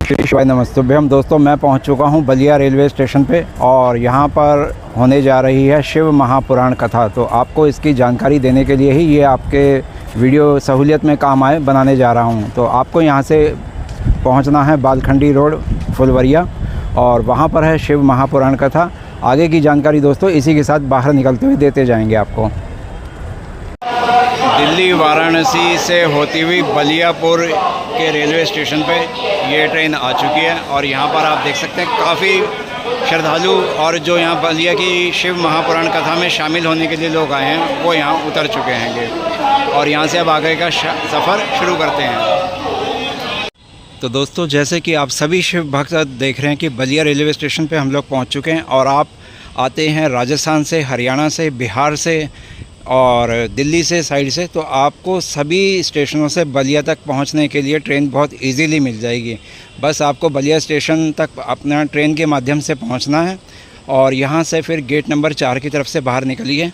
श्री शिवाय नमस्तुभ्यम। दोस्तों, मैं पहुंच चुका हूं बलिया रेलवे स्टेशन पे और यहां पर होने जा रही है शिव महापुराण कथा। तो आपको इसकी जानकारी देने के लिए ही ये आपके वीडियो सहूलियत में काम आए बनाने जा रहा हूं। तो आपको यहां से पहुंचना है बालखंडी रोड फुलवरिया और वहां पर है शिव महापुराण कथा। आगे की जानकारी दोस्तों इसी के साथ बाहर निकलते हुए देते जाएंगे आपको। दिल्ली वाराणसी से होती हुई बलियापुर के रेलवे स्टेशन पे ये ट्रेन आ चुकी है और यहाँ पर आप देख सकते हैं काफ़ी श्रद्धालु और जो यहाँ बलिया की शिव महापुराण कथा में शामिल होने के लिए लोग आए हैं वो यहाँ उतर चुके हैं और यहाँ से अब आगे का सफ़र शुरू करते हैं। तो दोस्तों, जैसे कि आप सभी शिव भक्त देख रहे हैं कि बलिया रेलवे स्टेशन पे हम लोग पहुँच चुके हैं और आप आते हैं राजस्थान से, हरियाणा से, बिहार से और दिल्ली से साइड से, तो आपको सभी स्टेशनों से बलिया तक पहुंचने के लिए ट्रेन बहुत इजीली मिल जाएगी। बस आपको बलिया स्टेशन तक अपना ट्रेन के माध्यम से पहुंचना है और यहां से फिर गेट नंबर 4 की तरफ से बाहर निकलिए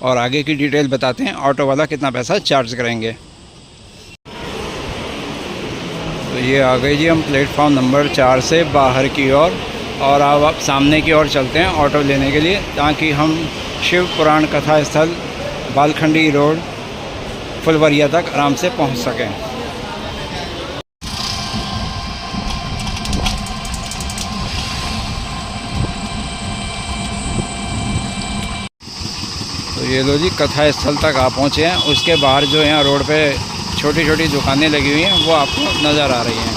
और आगे की डिटेल बताते हैं ऑटो वाला कितना पैसा चार्ज करेंगे। तो ये आ गए जी हम प्लेटफॉर्म नंबर 4 से बाहर की ओर और अब आप सामने की ओर चलते हैं ऑटो लेने के लिए ताकि हम शिव पुराण कथा स्थल बालखंडी रोड फुलवरिया तक आराम से पहुंच सकें। तो ये लो जी, कथा स्थल तक आप पहुंचे हैं। उसके बाहर जो यहाँ रोड पे छोटी छोटी दुकानें लगी हुई हैं वो आपको नज़र आ रही हैं।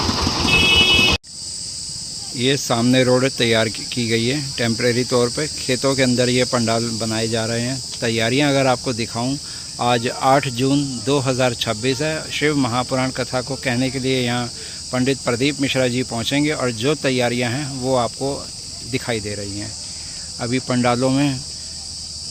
ये सामने रोड तैयार की गई है टेम्परेरी तौर पे। खेतों के अंदर ये पंडाल बनाए जा रहे हैं। तैयारियां अगर आपको दिखाऊं, आज 8 जून 2026 है। शिव महापुराण कथा को कहने के लिए यहाँ पंडित प्रदीप मिश्रा जी पहुँचेंगे और जो तैयारियां हैं वो आपको दिखाई दे रही हैं। अभी पंडालों में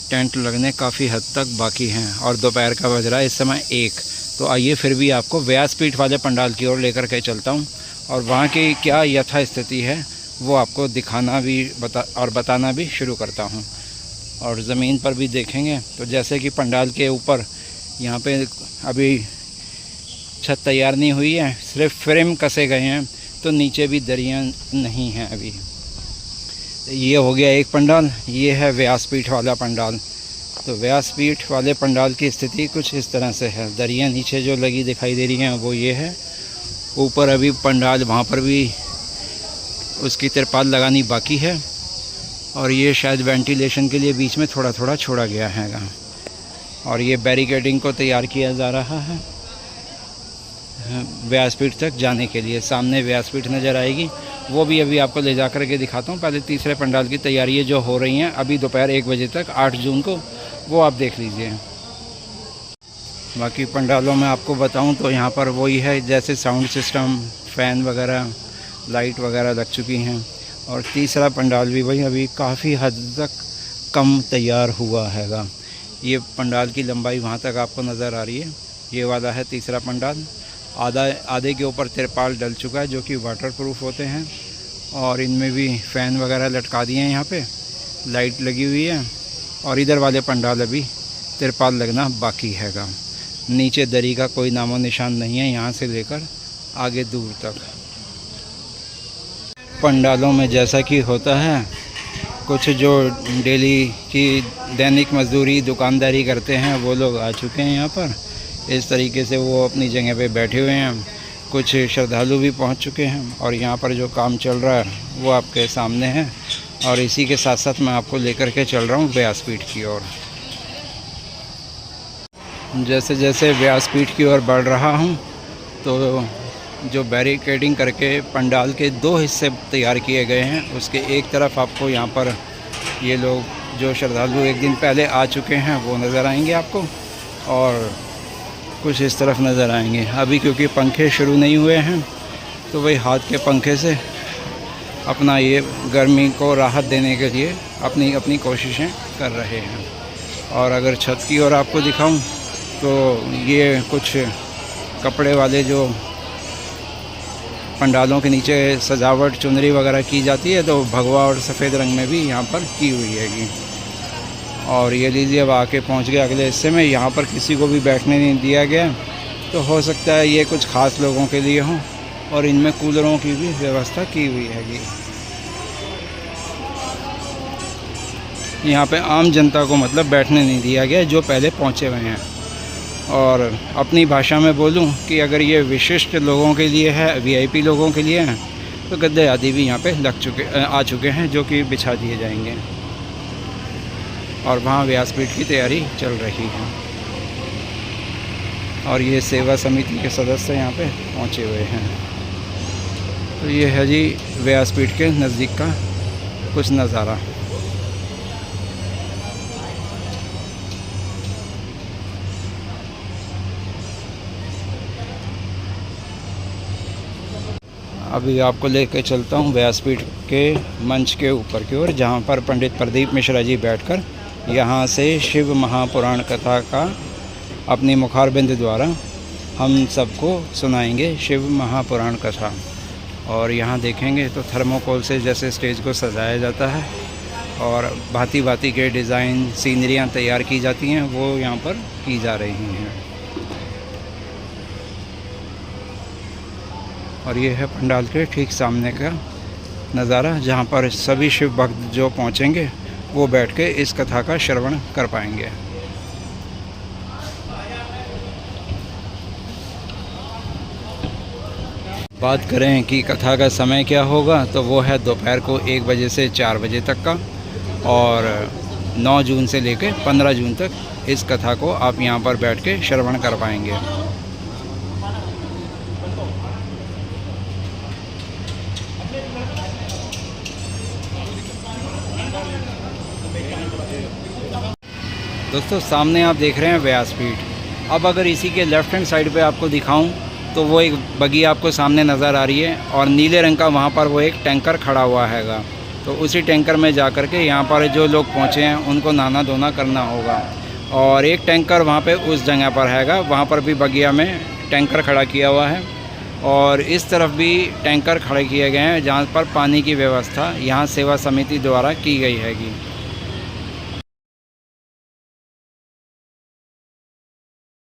टेंट लगने काफ़ी हद तक बाकी हैं और दोपहर का बज रहा है इस समय 1। तो आइए फिर भी आपको व्यासपीठ वाले पंडाल की ओर लेकर के चलता हूँ और वहाँ की क्या यथा स्थिति है वो आपको दिखाना भी बताना भी शुरू करता हूँ। और ज़मीन पर भी देखेंगे तो जैसे कि पंडाल के ऊपर यहाँ पे अभी छत तैयार नहीं हुई है, सिर्फ फ्रेम कसे गए हैं, तो नीचे भी दरियाँ नहीं हैं अभी। ये हो गया एक पंडाल, ये है व्यासपीठ वाला पंडाल। तो व्यासपीठ वाले पंडाल की स्थिति कुछ इस तरह से है। दरियाँ नीचे जो लगी दिखाई दे रही हैं वो ये है। ऊपर अभी पंडाल वहाँ पर भी उसकी तिरपाल लगानी बाकी है और ये शायद वेंटिलेशन के लिए बीच में थोड़ा थोड़ा छोड़ा गया है और ये बैरिकेडिंग को तैयार किया जा रहा है व्यासपीठ तक जाने के लिए। सामने व्यासपीठ नज़र आएगी, वो भी अभी आपको ले जा कर के दिखाता हूँ। पहले तीसरे पंडाल की तैयारियाँ जो हो रही हैं अभी दोपहर 1 बजे तक 8 जून को, वो आप देख लीजिए। बाकी पंडालों में आपको बताऊं तो यहाँ पर वही है, जैसे साउंड सिस्टम, फ़ैन वगैरह, लाइट वगैरह लग चुकी हैं। और तीसरा पंडाल भी वही अभी काफ़ी हद तक कम तैयार हुआ हैगा। ये पंडाल की लंबाई वहाँ तक आपको नज़र आ रही है। ये वाला है तीसरा पंडाल। आधे के ऊपर तिरपाल डल चुका है जो कि वाटरप्रूफ होते हैं और इनमें भी फ़ैन वगैरह लटका दिए हैं। यहाँ पे लाइट लगी हुई है और इधर वाले पंडाल अभी तिरपाल लगना बाकी हैगा। नीचे दरी का कोई नामो निशान नहीं है यहाँ से लेकर आगे दूर तक। पंडालों में जैसा कि होता है, कुछ जो डेली की दैनिक मजदूरी दुकानदारी करते हैं वो लोग आ चुके हैं यहाँ पर। इस तरीके से वो अपनी जगह पे बैठे हुए हैं। कुछ श्रद्धालु भी पहुँच चुके हैं और यहाँ पर जो काम चल रहा है वो आपके सामने है। और इसी के साथ साथ मैं आपको लेकर के चल रहा हूँ व्यासपीठ की ओर। जैसे जैसे व्यासपीठ की ओर बढ़ रहा हूँ तो जो बैरिकेडिंग करके पंडाल के 2 हिस्से तैयार किए गए हैं, उसके एक तरफ आपको यहाँ पर ये लोग जो श्रद्धालु एक दिन पहले आ चुके हैं वो नज़र आएंगे आपको और कुछ इस तरफ नज़र आएंगे। अभी क्योंकि पंखे शुरू नहीं हुए हैं तो वही हाथ के पंखे से अपना ये गर्मी को राहत देने के लिए अपनी कोशिशें कर रहे हैं। और अगर छत की ओर आपको दिखाऊं तो ये कुछ कपड़े वाले जो पंडालों के नीचे सजावट चुनरी वगैरह की जाती है, तो भगवा और सफ़ेद रंग में भी यहाँ पर की हुई हैगी। और ये लीजिए अब आके पहुँच गया अगले हिस्से में। यहाँ पर किसी को भी बैठने नहीं दिया गया, तो हो सकता है ये कुछ ख़ास लोगों के लिए हों और इनमें कूलरों की भी व्यवस्था की हुई हैगी। यहाँ पे आम जनता को मतलब बैठने नहीं दिया गया, जो पहले पहुँचे हुए हैं। और अपनी भाषा में बोलूँ कि अगर ये विशिष्ट लोगों के लिए है, वीआईपी लोगों के लिए है, तो गद्दे आदि भी यहाँ पे आ चुके हैं, जो कि बिछा दिए जाएंगे। और वहाँ व्यासपीठ की तैयारी चल रही है। और ये सेवा समिति के सदस्य यहाँ पे पहुँचे हुए हैं। तो ये है जी व्यासपीठ के नज़दीक का कुछ नज़ारा। अभी आपको लेकर चलता हूँ व्यासपीठ के मंच के ऊपर की ओर, जहाँ पर पंडित प्रदीप मिश्रा जी बैठकर यहाँ से शिव महापुराण कथा का अपनी मुखारबिंद द्वारा हम सबको सुनाएंगे शिव महापुराण कथा। और यहाँ देखेंगे तो थर्मोकोल से जैसे स्टेज को सजाया जाता है और भांति भांति के डिज़ाइन सीनरियाँ तैयार की जाती हैं, वो यहाँ पर की जा रही हैं। और ये है पंडाल के ठीक सामने का नज़ारा, जहाँ पर सभी शिव भक्त जो पहुँचेंगे वो बैठ के इस कथा का श्रवण कर पाएंगे। बात करें कि कथा का समय क्या होगा, तो वो है दोपहर को 1 बजे से 4 बजे तक का। और 9 जून से लेकर 15 जून तक इस कथा को आप यहाँ पर बैठ के श्रवण कर पाएंगे। दोस्तों सामने आप देख रहे हैं व्यासपीठ। अब अगर इसी के लेफ़्ट हैंड साइड पे आपको दिखाऊं तो वो एक बगी आपको सामने नज़र आ रही है, और नीले रंग का वहाँ पर वो एक टैंकर खड़ा हुआ हैगा। तो उसी टैंकर में जा कर के यहाँ पर जो लोग पहुँचे हैं उनको नहाना धोना करना होगा। और एक टैंकर वहाँ पे उस जगह पर हैगा, वहाँ पर भी बगिया में टैंकर खड़ा किया हुआ है। और इस तरफ भी टैंकर खड़े किए गए हैं, जहाँ पर पानी की व्यवस्था यहाँ सेवा समिति द्वारा की गई हैगी।